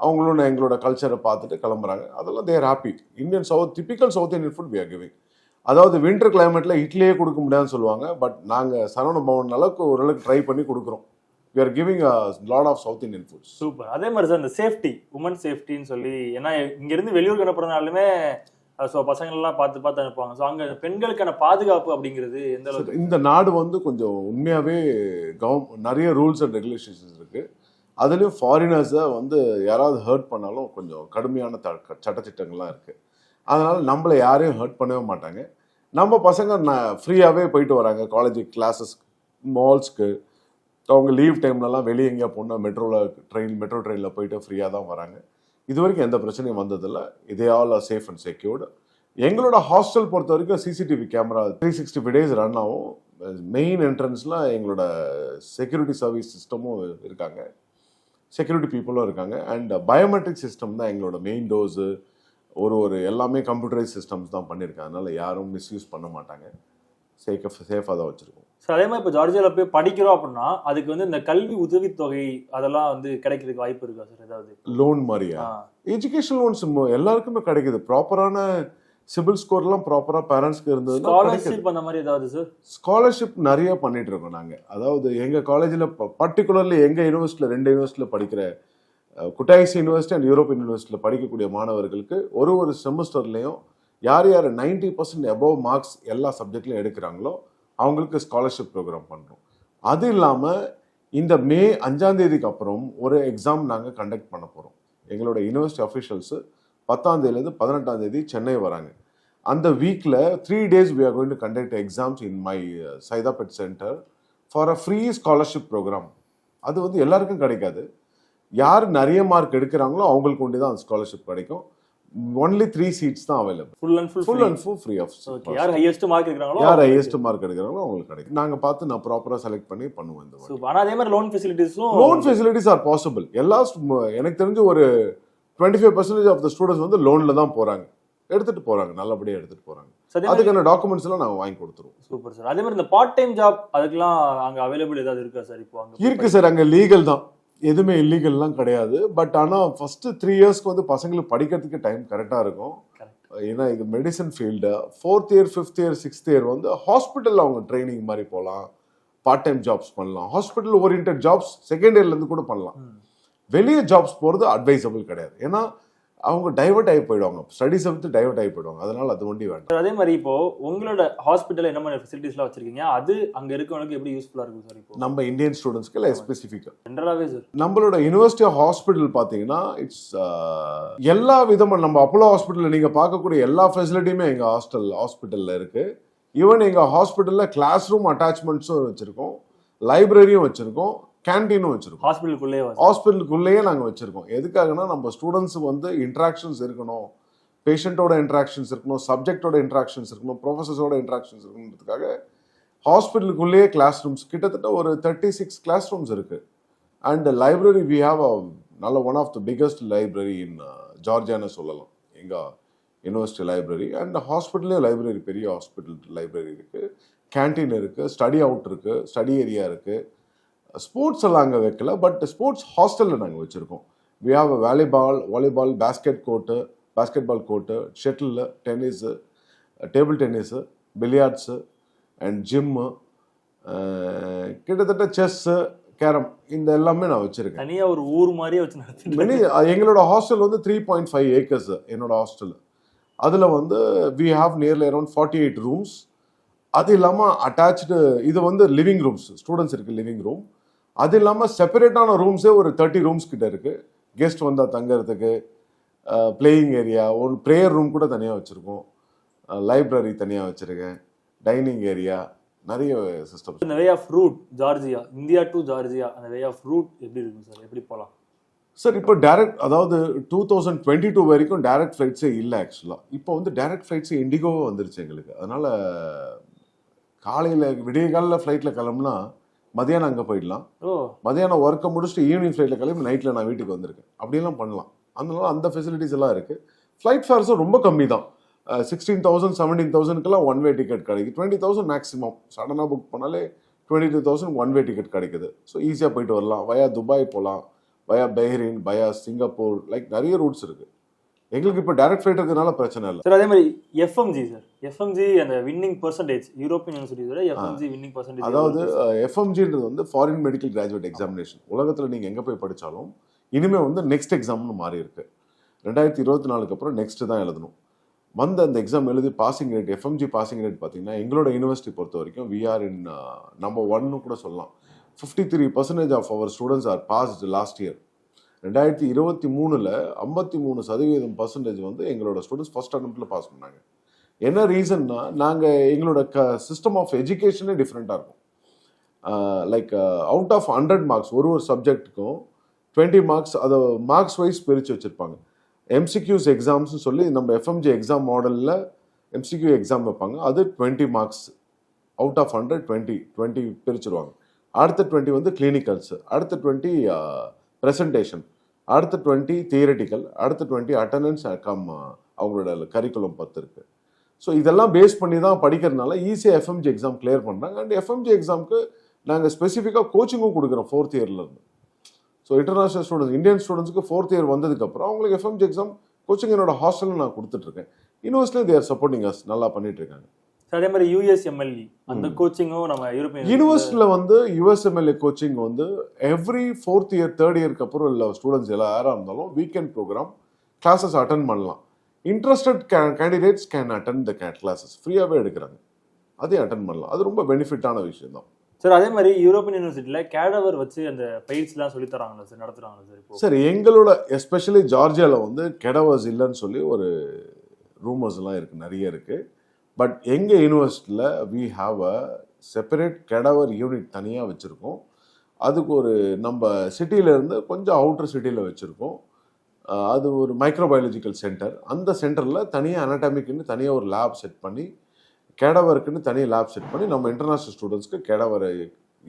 அவங்களும் எங்களோட கல்ச்சரை பார்த்துட்டு கிளம்புறாங்க. அதெல்லாம் their happy. Indian typical south Indian food we are giving. அதாவது வின்டர் கிளைமேட்டில் இட்லியே கொடுக்க முடியாதுன்னு சொல்லுவாங்க. பட் நாங்கள் சரவண பவன் அளவுக்கு ஓரளவுக்கு ட்ரை பண்ணி கொடுக்குறோம். We are giving a lot of south Indian food. Super. அதே மாதிரி சார் இந்த சேஃப்டி, உமன் சேஃப்டின்னு சொல்லி, ஏன்னா இங்கேருந்து வெளியூருக்கு அனுப்புறதுனாலுமே ஸோ பசங்கள்லாம் பார்த்து அனுப்புவாங்க. ஸோ அங்கே பெண்களுக்கான பாதுகாப்பு அப்படிங்கிறது எந்த அளவுக்கு? இந்த நாடு வந்து கொஞ்சம் உண்மையாகவே நிறைய ரூல்ஸ் அண்ட் ரெகுலேஷன்ஸ் இருக்குது. அதுலேயும் ஃபாரினர்ஸை வந்து யாராவது ஹர்ட் பண்ணாலும் கொஞ்சம் கடுமையான சட்டத்திட்டங்கள்லாம் இருக்குது. அதனால் நம்மளை யாரையும் ஹர்ட் பண்ணவே மாட்டாங்க. நம்ம பசங்க ஃப்ரீயாகவே போயிட்டு வராங்க காலேஜ் கிளாஸஸ், மால்ஸ்க்கு. அவங்க லீவ் டைம்லலாம் வெளியே எங்கேயா போனால் மெட்ரோ ட்ரெயினில் போயிட்டு ஃப்ரீயாக தான் வராங்க. இது வரைக்கும் எந்த பிரச்சனையும் வந்ததில்லை. இதே all R safe and secured. எங்களோட ஹாஸ்டல் பொறுத்த வரைக்கும் CCTV கேமரா 365 days ரன் ஆகும். மெயின் என்ட்ரன்ஸில் எங்களோட செக்யூரிட்டி சர்வீஸ் சிஸ்டமும் இருக்காங்க. செக்யூரிட்டி பீப்புளும் இருக்காங்க. அண்ட் பயோமெட்ரிக் சிஸ்டம் தான் எங்களோட மெயின் டோஸு. ஒரு எல்லாமே கம்ப்யூட்டரைஸ் சிஸ்டம்ஸ் தான் பண்ணியிருக்காங்க. அதனால யாரும் மிஸ்யூஸ் பண்ண மாட்டாங்க. சேஃபாக தான் வச்சுருக்கோம். ஸோ அதே மாதிரி இப்போ ஜார்ஜியாவில் போய் படிக்கிறோம் அப்படின்னா அதுக்கு வந்து இந்த கல்வி உதவித்தொகை அதெல்லாம் வந்து கிடைக்கிறதுக்கு வாய்ப்பு இருக்கா சார் ஏதாவது? லோன் மாதிரியா? எஜுகேஷன் லோன்ஸ் எல்லாருக்குமே கிடைக்குது. ப்ராப்பரான சிபில் ஸ்கோர்லாம் ப்ராப்பராக பேரண்ட்ஸ்க்கு இருந்ததுன்னா ஸ்காலர்ஷிப் அந்த மாதிரி ஏதாவது சார்? ஸ்காலர்ஷிப் நிறைய பண்ணிட்டு இருக்கோம் நாங்கள். அதாவது எங்கள் காலேஜில் பர்டிகுலர்லி எங்கள் யூனிவர்சிட்டியில் 2 யூனிவர்சிட்டியில் படிக்கிற குட்டாய்ஸ் யூனிவர்சிட்டி அண்ட் யூரோப்பியன் யூனிவர்சிட்டியில் படிக்கக்கூடிய மாணவர்களுக்கு ஒரு செமஸ்டர்லேயும் யார் 90% அபவ் மார்க்ஸ் எல்லா சப்ஜெக்ட்லையும் எடுக்கிறாங்களோ அவங்களுக்கு ஸ்காலர்ஷிப் ப்ரோக்ராம் பண்ணுறோம். அது இல்லாமல் இந்த மே 5ஆம் தேதிக்கு அப்புறம் ஒரு எக்ஸாம் நாங்கள் கண்டக்ட் பண்ண போகிறோம். எங்களோட யூனிவர்சிட்டி அஃபிஷியல்ஸு 10ஆம் தேதியிலேருந்து 18ஆம் தேதி சென்னை வராங்க. அந்த வீக்கில் 3 days we are going to conduct exams in my Saidapet Center for a free scholarship program. அது வந்து எல்லாருக்கும் கிடைக்காது. யார் நிறைய மார்க் எடுக்கிறாங்களோ அவங்களுக்கு ஒண்டி தான் அந்த ஸ்காலர்ஷிப் கிடைக்கும். ஒன்லி 3 seats தான் available. Full and full free of. யார் ஹையஸ்ட் மார்க் எடுக்கிறாங்களோ யார் ஹையஸ்ட் மார்க் எடுக்கிறாங்களோ அவங்களுக்கு கிடைக்கும். நாங்கள் பார்த்து நான் ப்ராப்பராக செலக்ட் பண்ணி பண்ணுவோம். இந்த மாதிரி ஆனால் அதே மாதிரி லோன் ஃபெசிலிட்டிஸ் ஆர் பாசிபிள். எனக்கு தெரிஞ்சு ஒரு 25% ஆஃப் த ஸ்டூடெண்ட்ஸ் வந்து லோனில் தான் போகிறாங்க, எடுத்துட்டு போகிறாங்க, நல்லபடியாக எடுத்துட்டு போகிறாங்க. அதுக்கான டாக்குமெண்ட்ஸ் எல்லாம் நாங்கள் வாங்கி கொடுத்துருவோம். Super sir. அதே மாதிரி இந்த பார்ட் டைம் ஜாப் அதுக்கெல்லாம் அங்கே அவைலபிள் ஏதாவது இருக்கா சார்? இப்போ அங்கே இருக்கு சார். அங்கே லீகல் தான், எதுவுமே இல்லீகல்லாம் கிடையாது. பட் ஆனால் ஃபர்ஸ்ட் 3 yearsக்கு வந்து பசங்களுக்கு படிக்கிறதுக்கு டைம் கரெக்டாக இருக்கும். ஏன்னா இது medicine field. 4th year 5th year 6th year வந்து ஹாஸ்பிட்டலில் அவங்க ட்ரைனிங் மாதிரி போகலாம், பார்ட் டைம் ஜாப்ஸ் பண்ணலாம். ஹாஸ்பிட்டல் ஓரியன்ட் ஜாப்ஸ் செகண்ட் இயர்லேருந்து கூட பண்ணலாம். வெளியே ஜாப்ஸ் போகிறது அட்வைசபிள் கிடையாது. ஏன்னா அவங்க டைவர்ட் ஆகி போயிடுவாங்க, ஸ்டடிஸை விட்டு டைவர்ட் ஆகி போயிடுவாங்க. அதனால அது ஒண்டி வேண்டாம். அதே மாதிரி இப்போ உங்களோட ஹாஸ்பிட்டல் என்ன மாதிரி ஃபெசிலிட்டிஸ்லாம் வச்சிருக்கீங்க, அது அங்க இருக்கவங்களுக்கு எப்படி யூஸ்ஃபுல்லா இருக்கும் சார்? இப்போ நம்ம இந்தியன் ஸ்டூடெண்ட்ஸ்க்கு இல்லை ஸ்பெசிஃபிக்காக ஜென்ரலாகவே சார் நம்மளோட யூனிவர்சிட்டி ஹாஸ்பிட்டல் பார்த்தீங்கன்னா இட்ஸ் எல்லா விதமாக நம்ம அப்போலோ ஹாஸ்பிட்டலில் நீங்கள் பார்க்கக்கூடிய எல்லா ஃபெசிலிட்டியுமே எங்கள் ஹாஸ்பிட்டலில் இருக்கு. ஈவன் எங்கள் ஹாஸ்பிட்டலில் கிளாஸ் ரூம் அட்டாச்மெண்ட்ஸும் வச்சிருக்கோம், லைப்ரரியும் வச்சிருக்கோம், கேன்டீனும் வச்சிருக்கோம். ஹாஸ்பிட்டலுக்குள்ளேயே நாங்கள் வச்சிருக்கோம். எதுக்காகனா நம்ம ஸ்டூடெண்ட்ஸ் வந்து இன்ட்ராக்ஷன்ஸ் இருக்கணும், பேஷண்ட்டோட இன்ட்ராக்ஷன்ஸ் இருக்கணும், சப்ஜெக்டோட இன்ட்ராக்ஷன்ஸ் இருக்கணும், ப்ரொஃபஸர்ஸோட இன்ட்ராக்ஷன்ஸ் இருக்கணுன்றதுக்காக ஹாஸ்பிட்டலுக்குள்ளேயே கிளாஸ் ரூம்ஸ் கிட்டத்தட்ட ஒரு 36 கிளாஸ் ரூம்ஸ் இருக்கு. அண்ட் லைப்ரரி வி ஹாவ் நல்ல one of the biggest library in ஜார்ஜியான்னு சொல்லலாம், எங்கள் யூனிவர்சிட்டி லைப்ரரி. அண்ட் ஹாஸ்பிட்டல்லே லைப்ரரி, பெரிய ஹாஸ்பிட்டல் லைப்ரரி இருக்கு, கேன்டீன் இருக்கு, ஸ்டடி அவுட் இருக்கு, ஸ்டடி ஏரியா இருக்கு. ஸ்போர்ட்ஸ் எல்லாம் அங்கே வைக்கல, பட் ஸ்போர்ட்ஸ் ஹாஸ்டலில் நாங்கள் வச்சுருக்கோம். We have volleyball, basketball court, shuttle, tennis, table tennis, billiards and gym, கிட்டத்தட்ட செஸ்ஸு, கேரம், இந்த எல்லாமே நான் வச்சுருக்கேன். தனியாக ஒரு ஊர் மாதிரியே வச்சு நடத்தி. எங்களோட ஹாஸ்டல் வந்து 3.5 acres என்னோட ஹாஸ்டல். அதில் வந்து we have nearly around 48 rooms. அது இல்லாமல் அட்டாச்சு இது வந்து லிவிங் ரூம்ஸ், ஸ்டூடெண்ட்ஸ் இருக்குது லிவிங் ரூம். அது இல்லாமல் செப்பரேட்டான ரூம்ஸே ஒரு 30 rooms கிட்ட இருக்குது. கெஸ்ட் வந்தால் தங்கறதுக்கு, பிளேயிங் ஏரியா, ஒரு ப்ரேயர் ரூம் கூட தனியாக வச்சுருக்கோம், லைப்ரரி தனியாக வச்சுருக்கேன், டைனிங் ஏரியா, நிறைய சிஸ்டம். இந்த way of route Georgia, India to Georgia, அந்த வே ஆஃப் ரூட் எப்படி இருக்கும் சார்? எப்படி போகலாம் சார்? இப்போ டேரக்ட், அதாவது 2022 வரைக்கும் டேரக்ட் ஃப்ளைட்ஸே இல்லை ஆக்சுவலாக. இப்போ வந்து டேரக்ட் ஃப்ளைட்ஸே இண்டிகோவே வந்துருச்சு எங்களுக்கு. அதனால் காலையில் விடிய காலையில் ஃப்ளைட்டில் கிளம்புனா மதியானம் அங்கே போயிடலாம், மதியானம் ஒர்க்கை முடிச்சுட்டு ஈவினிங் ஃப்ளைட்டில் கிளம்பி நைட்டில் நான் வீட்டுக்கு வந்திருக்கேன், அப்படிலாம் பண்ணலாம். அதனால அந்த ஃபெசிலிட்டிஸ் எல்லாம் இருக்குது. ஃப்ளைட் ஃபேர்ஸும் ரொம்ப கம்மி தான். 16,000 17,000க்குலாம் ஒன் வே டிக்கெட் கிடைக்குது. 20,000 மேக்ஸிமம். சடனாக புக் பண்ணாலே 22,000 ஒன் வே டிக்கெட் கிடைக்குது. ஸோ ஈஸியாக போயிட்டு வரலாம். வயா துபாய் போகலாம், வயா பஹ்ரைன், வயா சிங்கப்பூர், லைக் நிறைய ரூட்ஸ் இருக்குது. எங்களுக்கு இப்போ டைரக்ட் ஃப்ளைட் இருக்கிறதுனால பிரச்சனை இல்லை சார். அதே மாதிரி எஃப்எம்ஜி சார், எஃப்எம்ஜி அந்த வின்னிங் பர்சன்டேஜ் யூரோப்பியன் யூனிவர்சிட்டியோட எஃப்எம்ஜி வின்னிங் பர்சன்டேஜ். அதாவது எஃப்எம்ஜின்றது வந்து ஃபாரின் மெடிக்கல் கிராஜுவேட் எக்ஸாமினேஷன். உலகத்தில் நீங்கள் எங்கே போய் படித்தாலும் இனிமேல் வந்து நெக்ஸ்ட் எக்ஸாம்னு மாறி இருக்கு. 2024க்கு அப்புறம் நெக்ஸ்ட் தான் எழுதணும். அந்த எக்ஸாம் எழுதி passing rate, FMG passing rate பார்த்தீங்கன்னா எங்களோட யூனிவர்சிட்டி பொறுத்த வரைக்கும் வி ஆர் இன் நம்பர் 1 கூட சொல்லலாம். 53% of our students are passed last year. 2023ல் 53% வந்து எங்களோட ஸ்டூடெண்ட்ஸ் ஃபர்ஸ்ட் அட்டெம்ப்டில் பாஸ் பண்ணாங்க. என்ன ரீசன்னா, நாங்கள் எங்களோட சிஸ்டம் ஆஃப் எஜுகேஷனே டிஃப்ரெண்ட்டாக இருக்கும். லைக் அவுட் ஆஃப் 100 மார்க்ஸ் ஒரு சப்ஜெக்ட்டுக்கும் 20 மார்க்ஸ் அதை மார்க்ஸ் வைஸ் பிரித்து வச்சுருப்பாங்க. எம்சிக்யூஸ் எக்ஸாம்ஸ்னு சொல்லி நம்ம எஃப்எம்ஜி எக்ஸாம் மாடலில் எம்சிக்யூ எக்ஸாம் வைப்பாங்க. அது 20 மார்க்ஸ் அவுட் ஆஃப் 100 20 பிரிச்சுருவாங்க. அடுத்த 20 வந்து கிளினிக்கல்ஸ், அடுத்த 20 ப்ரெசன்டேஷன், அடுத்த 20 தியரிட்டிக்கல், அடுத்த 20 அட்டண்டன்ஸ் அவங்களோட கரிக்குலம் 10 இருக்கு. ஸோ இதெல்லாம் பேஸ் பண்ணி தான் படிக்கிறதுனால ஈஸியாக எஃப்எம்ஜி எக்ஸாம் கிளியர் பண்ணுறாங்க. அண்ட் எஃப்எம்ஜி எக்ஸாமுக்கு நாங்கள் ஸ்பெசிஃபிக்காக கோச்சிங்கும் கொடுக்குறோம் 4th இயர்லேருந்து. ஸோ இன்டர்நேஷனல் ஸ்டூடெண்ட்ஸ், இந்தியன் ஸ்டூடெண்ட்ஸ்க்கு 4th இயர் வந்ததுக்கப்புறம் அவங்களுக்கு எஃப்எம்ஜி எக்ஸாம் கோச்சிங் என்னோட ஹாஸ்டலில் நான் கொடுத்துட்ருக்கேன். யூனிவர்சிட்டியில் தேர் சப்போர்ட்டிங் அஸ், நல்லா பண்ணிட்டு இருக்காங்க. அதே மாதிரி யூஎஸ்எம்எல்இ அந்த கோச்சிங்கும் நம்ம யூரோப்பியன் யூனிவர்சிட்டியில் வந்து யூஎஸ்எம்எல்ஏ கோச்சிங் வந்து எவ்ரி 4th இயர் 3rd இயருக்கு அப்புறம் இல்லை ஸ்டூடெண்ட்ஸ் எல்லாம் யாராக இருந்தாலும் வீக்கெண்ட் ப்ரோக்ராம் கிளாஸஸ் அட்டன் பண்ணலாம். Interested candidates can attend the classes, ஃப்ரீயாகவே எடுக்கிறாங்க, அதையும் அட்டன் பண்ணலாம். அது ரொம்ப பெனிஃபிட்டான விஷயம் தான் சார். அதே மாதிரி யூரோப்பியன் யூனிவர்சிட்டியில் கேடவர் வச்சு அந்த பயிற்சிலாம் சொல்லி தராங்களா சார், நடத்துறாங்களா சார்? இப்போ சார் எங்களோட எஸ்பெஷலி ஜார்ஜியாவில் வந்து கெடவர்ஸ் இல்லைன்னு சொல்லி ஒரு ரூமர்ஸ்லாம் இருக்குது, நிறைய இருக்குது. பட் எங்கள் யூனிவர்சிட்டியில் we have a separate cadaver unit தனியாக வச்சுருக்கோம். அதுக்கு ஒரு நம்ம சிட்டியிலேருந்து கொஞ்சம் அவுட்டர் சிட்டியில் வச்சுருக்கோம். அது ஒரு மைக்ரோபயாலஜிக்கல் சென்டர். அந்த சென்டரில் தனியாக அனாட்டமிக்குன்னு தனியாக ஒரு லேப் செட் பண்ணி, கேடவருக்குன்னு தனியாக லேப் செட் பண்ணி நம்ம இன்டர்நேஷ்னல் ஸ்டூடெண்ட்ஸ்க்கு கேடவரை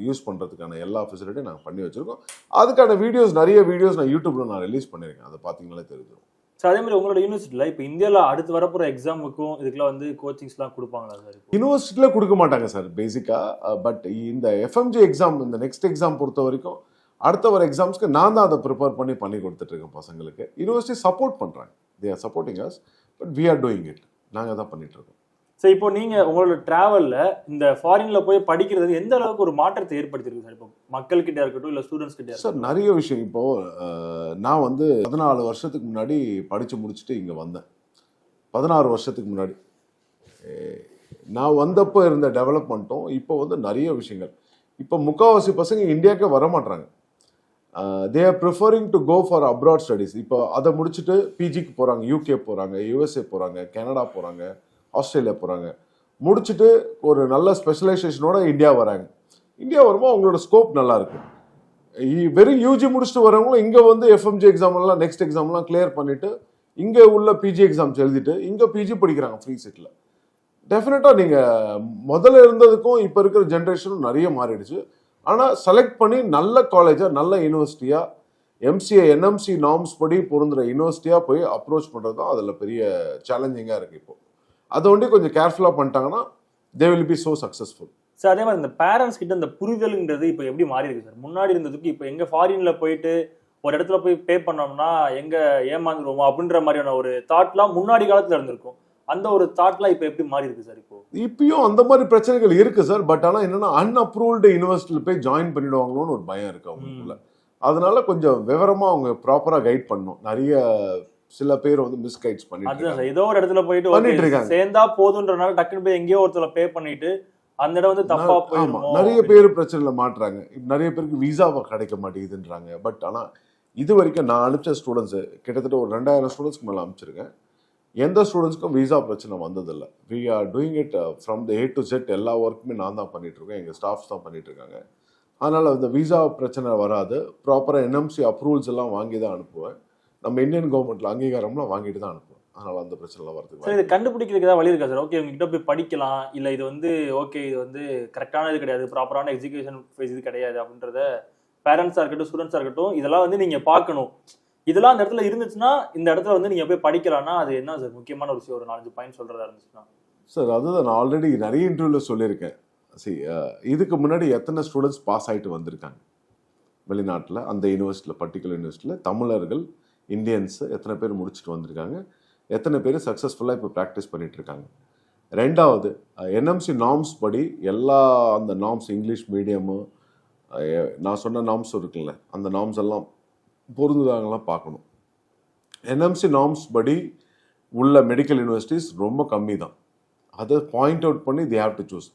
யூஸ் பண்ணுறதுக்கான எல்லா ஃபெசிலிட்டியும் நாங்கள் பண்ணி வச்சுருக்கோம். அதுக்கான நிறைய வீடியோஸ் நான் யூடியூப்பில் நான் ரிலீஸ் பண்ணியிருக்கேன், அதை பார்த்தீங்கன்னாலே தெரிஞ்சிடும். ஸோ அதே மாதிரி உங்களோட யூனிவர்சிட்டியில் இப்போ இந்தியாவில் அடுத்து வரப்போகிற எக்ஸாமுக்கும் இதுக்கெல்லாம் வந்து கோச்சிங்ஸ்லாம் கொடுப்பாங்களா சார்? யூனிவர்சிட்டியில் கொடுக்க மாட்டாங்க சார் பேசிக்காக. பட் இந்த எஃப்எம்ஜி எக்ஸாம், இந்த நெக்ஸ்ட் எக்ஸாம் பொறுத்த வரைக்கும் அடுத்த வர எக்ஸாம்ஸ்க்கு நான் தான் அதை ப்ரிப்பேர் பண்ணி கொடுத்துட்ருக்கேன் பசங்களுக்கு. யூனிவர்சிட்டி சப்போர்ட் பண்ணுறாங்க, they are supporting us, but we are doing it, நாங்கள் தான் பண்ணிகிட்ருக்கோம். ஸோ இப்போ நீங்கள் உங்களோட ட்ராவலில் இந்த ஃபாரினில் போய் படிக்கிறது எந்த அளவுக்கு ஒரு மாற்றத்தை ஏற்படுத்தியிருக்கு சார்? இப்போ மக்கள்கிட்ட இருக்கட்டும் இல்லை ஸ்டூடெண்ட்ஸ் கிட்ட சார் நிறைய விஷயம். இப்போது நான் வந்து 14 வருஷத்துக்கு முன்னாடி படித்து முடிச்சுட்டு இங்கே வந்தேன். 16 வருஷத்துக்கு முன்னாடி நான் வந்தப்போ இருந்த டெவலப்மெண்ட்டும் இப்போ வந்து நிறைய விஷயங்கள். இப்போ முக்கால்வாசி பசங்க இந்தியாவுக்கே வரமாட்றாங்க. They are preferring to go for abroad studies. இப்போ அதை முடிச்சுட்டு பிஜிக்கு போகிறாங்க, யூகே போகிறாங்க, யூஎஸ்ஏ போகிறாங்க, கனடா போகிறாங்க, ஆஸ்திரேலியா போகிறாங்க. முடிச்சுட்டு ஒரு நல்ல ஸ்பெஷலைசேஷனோட இந்தியா வராங்க. இந்தியா வரும்போது அவங்களோட ஸ்கோப் நல்லா இருக்கு. வெறும் யூஜி முடிச்சுட்டு வரவங்களும் இங்கே வந்து எஃப்எம்ஜி எக்ஸாம்லாம் நெக்ஸ்ட் எக்ஸாம்லாம் கிளியர் பண்ணிட்டு இங்கே உள்ள பிஜி எக்ஸாம்ஸ் எழுதிட்டு இங்கே பிஜி படிக்கிறாங்க ஃப்ரீ சீட்டில். டெஃபினட்டாக நீங்கள் முதல்ல இருந்ததுக்கும் இப்போ இருக்கிற ஜென்ரேஷனும் நிறைய மாறிடுச்சு. ஆனால் செலக்ட் பண்ணி நல்ல காலேஜாக, நல்ல யூனிவர்சிட்டியாக, எம்சிஏ என்எம்சி நார்ம்ஸ் படி பொருந்துற யூனிவர்சிட்டியாக போய் அப்ரோச் பண்ணுறது தான் அதில் பெரிய சேலஞ்சிங்காக இருக்குது. இப்போ அதை ஒண்டி கொஞ்சம் கேர்ஃபுல்லாக பண்ணிட்டாங்கன்னா they will be so successful. Sir அதே மாதிரி இந்த பேரண்ட்ஸ் கிட்ட இந்த புரிதல்ன்றது இப்போ எப்படி மாறி இருக்கு சார்? முன்னாடி இருந்ததுக்கு இப்போ எங்க ஃபாரின்ல போயிட்டு ஒரு இடத்துல போய் பே பண்ணோம்னா எங்க ஏமாந்துருவோமோ அப்படின்ற மாதிரியான ஒரு தாட்லாம் முன்னாடி காலத்துல இருந்திருக்கும். அந்த ஒரு தாட்லாம் இப்போ எப்படி மாறி இருக்கு சார்? இப்பயும் அந்த மாதிரி பிரச்சனைகள் இருக்கு சார். பட் ஆனால் என்னன்னா அன்அப்ரூவ்டு யூனிவர்சிட்டியில் போய் ஜாயின் பண்ணிடுவாங்களோன்னு ஒரு பயம் இருக்கு அவங்களுக்குள்ள. அதனால கொஞ்சம் விவரமா அவங்க ப்ராப்பரா கைட் பண்ணணும். நிறைய சில பேர் வந்து மிஸ்கைட்ஸ் பண்ணிட்டு ஏதோ ஒரு இடத்துல போயிட்டு இருக்காங்க, சேர்ந்தா போதுன்றனால டக்குனு போய் எங்கேயோ ஒருத்தர பே பண்ணிட்டு அந்த இடம் வந்து தப்பா போயிடும். நிறைய பேர் பிரச்சனைல மாட்டுறாங்க. நிறைய பேருக்கு விசாவா கிடைக்க மாட்டேங்குதுன்றாங்க. பட் ஆனா இது வரைக்கும் நான் அனுப்பிச்ச ஸ்டூடெண்ட்ஸ் கிட்டத்தட்ட ஒரு 2000 ஸ்டூடெண்ட்ஸ்க்கு மேலே அனுப்பிச்சிருக்கேன். எந்த ஸ்டூடெண்ட்ஸ்க்கும் விசா பிரச்சனை வந்ததில்லை. We are doing it from the A to Z. எல்லா ஒர்க்குமே நான் தான் பண்ணிட்டு இருக்கேன், எங்கள் ஸ்டாஃப்ஸ் தான் பண்ணிட்டு இருக்காங்க. அதனால இந்த விசா பிரச்சனை வராது. ப்ராப்பராக என்எம்சி அப்ரூவல்ஸ் எல்லாம் வாங்கி தான் அனுப்புவேன். நம்ம இந்தியன் கவர்மெண்ட்ல அங்கீகாரம்லாம் வாங்கிட்டு தான் அனுப்புவேன். அதனால அந்த பிரச்சனை வரதுக்கு சார். இதை கண்டுபிடிக்கிறதுக்கு ஏதாவது வழி இருக்கா சார்? ஓகே உங்ககிட்ட போய் படிக்கலாம், இல்லை இது வந்து ஓகே இது வந்து கரெக்டான இது கிடையாது, ப்ராப்பரான எஜுகேஷன் இது கிடையாது அப்படின்றத பேரண்ட்ஸாக இருக்கட்டும் ஸ்டூடெண்ட்ஸாக இருக்கட்டும் இதெல்லாம் வந்து நீங்கள் பார்க்கணும். இதெல்லாம் அந்த இடத்துல இருந்துச்சுன்னா இந்த இடத்துல வந்து நீங்கள் போய் படிக்கலாம்னா அது என்ன சார் முக்கியமான ஒரு விஷயம்? ஒரு 4-5 பாயிண்ட் சொல்கிறதா இருந்துச்சுன்னா சார் அதுதான் நான் ஆல்ரெடி நிறைய இன்டர்வியூவில் சொல்லியிருக்கேன். சரி, இதுக்கு முன்னாடி எத்தனை ஸ்டூடெண்ட்ஸ் பாஸ் ஆகிட்டு வந்திருக்காங்க வெளிநாட்டில், அந்த யூனிவர்சிட்டியில் பர்டிகுலர் யூனிவர்சிட்டியில் தமிழர்கள் இந்தியன்ஸு எத்தனை பேர் முடிச்சுட்டு வந்திருக்காங்க, எத்தனை பேர் சக்ஸஸ்ஃபுல்லாக இப்போ ப்ராக்டிஸ் பண்ணிட்டு இருக்காங்க. ரெண்டாவது என்எம்சி நார்ம்ஸ் படி எல்லா அந்த நார்ம்ஸ் இங்கிலீஷ் மீடியமு நான் சொன்ன நார்ம்ஸ் இருக்குல்ல, அந்த நார்ம்ஸ் எல்லாம் பொருந்துதாங்கலாம் பார்க்கணும். என்எம்சி நார்ம்ஸ் படி உள்ள மெடிக்கல் யூனிவர்சிட்டிஸ் ரொம்ப கம்மி தான். அதை பாயிண்ட் அவுட் பண்ணி தே ஹேவ் டு சூஸ்.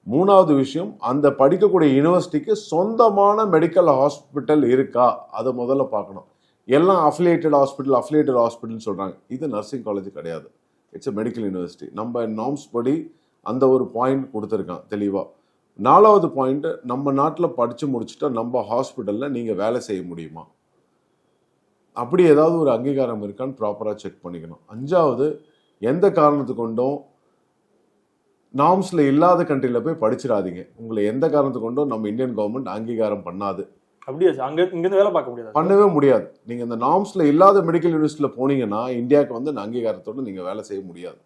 மூணாவது விஷயம், அந்த படிக்கக்கூடிய யூனிவர்சிட்டிக்கு சொந்தமான மெடிக்கல் ஹாஸ்பிட்டல் இருக்கா, அதை முதல்ல பார்க்கணும். எல்லாம் அஃபிலியேட்டட் ஹாஸ்பிட்டல்னு சொல்கிறாங்க. இது நர்சிங் காலேஜ் கிடையாது, இட்ஸ் எ மெடிக்கல் யூனிவர்சிட்டி. நம்ம நார்ம்ஸ் படி அந்த ஒரு பாயிண்ட் கொடுத்துருக்கான் தெளிவாக. நாலாவது பாயிண்ட், நம்ம நாட்டில் படித்து முடிச்சுட்டா நம்ம ஹாஸ்பிட்டலில் நீங்கள் வேலை செய்ய முடியுமா, அப்படி ஏதாவது ஒரு அங்கீகாரம் இருக்கான்னு ப்ராப்பராக செக் பண்ணிக்கணும். அஞ்சாவது, எந்த காரணத்து கொண்டும் நார்ம்ஸில் இல்லாத கண்ட்ரியில் போய் படிச்சிடாதீங்க. உங்களை எந்த காரணத்து கொண்டும் நம்ம இந்தியன் கவர்மெண்ட் அங்கீகாரம் பண்ணாது. அப்படியா சார்? இங்க இருந்து வேலை பார்க்க முடியாது? பண்ணவே முடியாது. நீங்க இந்த நார்ம்ஸ்ல இல்லாத மெடிக்கல் யூனிவர்சிட்டியில போனீங்கன்னா இந்தியாவுக்கு வந்து இந்த அங்கீகாரத்தோட நீங்க வேலை செய்ய முடியாது.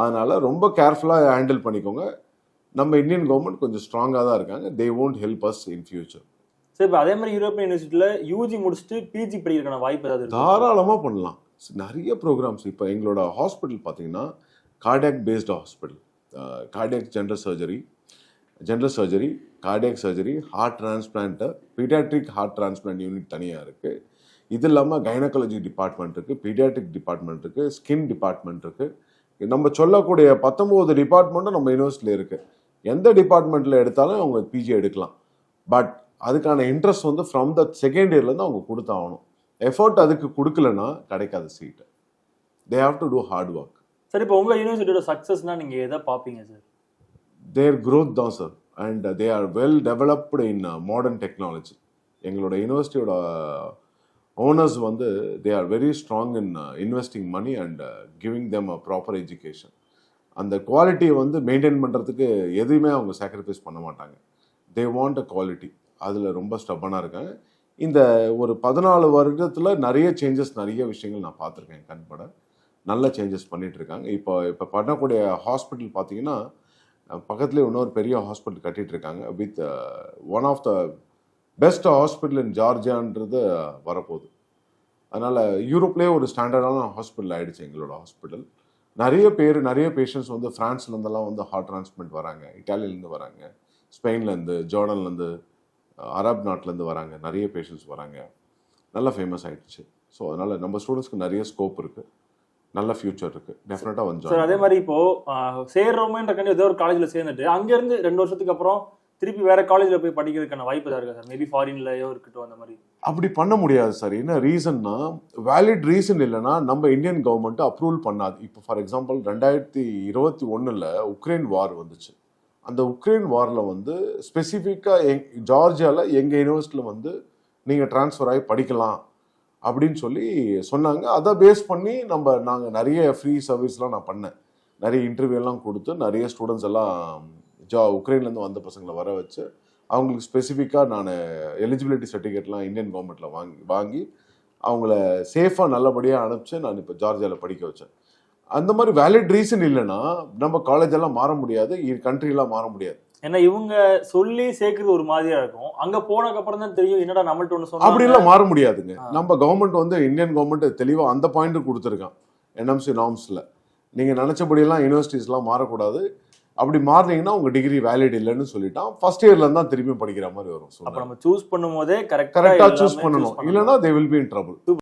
அதனால ரொம்ப கேர்ஃபுல்லா ஹேண்டில் பண்ணிக்கோங்க. நம்ம இந்தியன் கவர்மெண்ட் கொஞ்சம் ஸ்ட்ராங்கா தான் இருக்காங்க. தே won't help us in future. சரி, இப்போ அதே மாதிரி யூரோப்பியன் யூனிவர்சிட்டியில யூஜி முடிச்சுட்டு பிஜி படிக்கிறதுக்கான வாய்ப்பு ஏதாவது இருக்கா? தாராளமா பண்ணலாம். நிறைய ப்ரோக்ராம்ஸ் இப்போ எங்களோட ஹாஸ்பிட்டல் பார்த்தீங்கன்னா cardiac based hospital, cardiac general surgery, cardiac surgery, heart transplant, paediatric heart transplant unit தனியாக இருக்குது. இது இல்லாமல் கைனகாலஜி டிபார்ட்மெண்ட் இருக்குது, பீடியாட்ரிக் டிபார்ட்மெண்ட் இருக்குது, ஸ்கின் டிபார்ட்மெண்ட் இருக்குது. நம்ம சொல்லக்கூடிய 19 டிபார்ட்மெண்ட்டும் நம்ம யூனிவர்சிட்டியில் இருக்குது. எந்த டிபார்ட்மெண்ட்டில் எடுத்தாலும் அவங்க பிஜி எடுக்கலாம். பட் அதுக்கான இன்ட்ரெஸ்ட் வந்து ஃப்ரம் த செகண்ட் இயர்லேருந்து அவங்க கொடுத்தாகணும். எஃபர்ட் அதுக்கு கொடுக்கலன்னா கிடைக்காது seat. They have to do hard work. Sir, இப்போ உங்கள் யூனிவர்சிட்டியோட சக்ஸஸ்னா நீங்கள் எதை பார்ப்பீங்க சார்? தேர் க்ரோத் தான் sir. And they are well developed in modern technology. எங்களோட யூனிவர்சிட்டியோட ஓனர்ஸ் வந்து they are very strong in investing money and giving them a proper education. அந்த குவாலிட்டியை வந்து மெயின்டைன் பண்ணுறதுக்கு எதுவுமே அவங்க சாக்ரிஃபைஸ் பண்ண மாட்டாங்க. They want a quality. அதில் ரொம்ப ஸ்டப்பனாக இருக்காங்க. இந்த ஒரு 14 வருடத்தில் நிறைய சேஞ்சஸ், நிறைய விஷயங்கள் நான் பார்த்துருக்கேன் கண்பட. நல்ல சேஞ்சஸ் பண்ணிட்டு இருக்காங்க. இப்போ பண்ணக்கூடிய ஹாஸ்பிட்டல் பார்த்தீங்கன்னா பக்கத்துலேயே இன்னொரு பெரிய ஹாஸ்பிட்டல் கட்டிட்டு இருக்காங்க. With one of the best hospital in ஜார்ஜியான்றது வரப்போகுது. அதனால் யூரோப்லேயே ஒரு ஸ்டாண்டர்டான ஹாஸ்பிட்டல் ஆகிடுச்சு எங்களோட ஹாஸ்பிட்டல். நிறைய பேஷண்ட்ஸ் வந்து ஃப்ரான்ஸ்லேருந்தெல்லாம் வந்து ஹார்ட் டிரான்ஸ்பிளான்ட் வராங்க, இட்டாலியிலேருந்து வராங்க, ஸ்பெயின்லேருந்து, ஜோர்டன்லேருந்து, அரப் நாட்டிலேருந்து வராங்க. நிறைய பேஷண்ட்ஸ் வராங்க. நல்லா ஃபேமஸ் ஆகிடுச்சு. ஸோ அதனால் நம்ம ஸ்டூடெண்ட்ஸ்க்கு நிறைய ஸ்கோப் இருக்குது, நல்ல ஃபியூச்சர் இருக்குது. டெஃபினட்டாக வந்து சார், அதே மாதிரி இப்போது சேர்றோமேன்றக்காண்டி ஏதோ ஒரு காலேஜில் சேர்ந்துட்டு அங்கேருந்து 2 வருஷத்துக்கு அப்புறம் திருப்பி வேற காலேஜில் போய் படிக்கிறதுக்கான வாய்ப்பு தான் இருக்கா சார்? மேபி ஃபாரின்லயோ இருக்கட்டும், அந்த மாதிரி. அப்படி பண்ண முடியாது சார். என்ன ரீசன்னா, வேலிட் ரீசன் இல்லைன்னா நம்ம இந்தியன் கவர்மெண்ட் அப்ரூவல் பண்ணாது. இப்போ ஃபார் எக்ஸாம்பிள் 2021 உக்ரைன் வார் வந்துச்சு. அந்த உக்ரைன் வாரில் வந்து ஸ்பெசிஃபிக்காக ஜார்ஜியாவில் எங்கள் யூனிவர்சிட்டியில் வந்து நீங்கள் ட்ரான்ஸ்ஃபர் ஆகி படிக்கலாம் அப்படின்னு சொல்லி சொன்னாங்க. அதை பேஸ் பண்ணி நாங்கள் நிறைய ஃப்ரீ சர்வீஸ்லாம் நான் பண்ணேன். நிறைய இன்டர்வியூலாம் கொடுத்து நிறைய ஸ்டூடெண்ட்ஸ் எல்லாம் உக்ரைன்லேருந்து வந்த பசங்களை வர வச்சு அவங்களுக்கு ஸ்பெசிஃபிக்காக நான் எலிஜிபிலிட்டி சர்டிஃபிகேட்லாம் இந்தியன் கவர்மெண்ட்டில் வாங்கி அவங்கள சேஃபாக நல்லபடியாக அனுப்பிச்சு நான் இப்போ ஜார்ஜியாவில் படிக்க வச்சேன். அந்த மாதிரி வேலிட் ரீசன் இல்லைன்னா நம்ம காலேஜ் எல்லாம் மாற முடியாது, கண்ட்ரிலாம் மாற முடியாது. ஏன்னா இவங்க சொல்லி சேர்க்கறது ஒரு மாதிரியா இருக்கும். அங்க போனதுக்கு அப்புறம் தான் தெரியும் என்னடா நம்மள்ட்ட ஒன்று சொன்னா. அப்படி எல்லாம் மாற முடியாதுங்க. நம்ம கவர்மெண்ட் வந்து இந்தியன் கவர்மெண்ட் தெளிவாக அந்த பாயிண்ட் கொடுத்துருக்கான். என்எம்சி நார்ம்ஸில் நீங்கள் நினச்சபடியெல்லாம் யூனிவர்சிட்டிஸ்லாம் மாறக்கூடாது. அப்படி மாறினீங்கன்னா உங்கள் டிகிரி வேலிட் இல்லைன்னு சொல்லிட்டான். ஃபர்ஸ்ட் இயர்ல தான் திரும்பி படிக்கிற மாதிரி வரும். அப்போ நம்ம சூஸ் பண்ணும் போதே கரெக்டாக சூஸ் பண்ணணும், இல்லைன்னா they will be in trouble.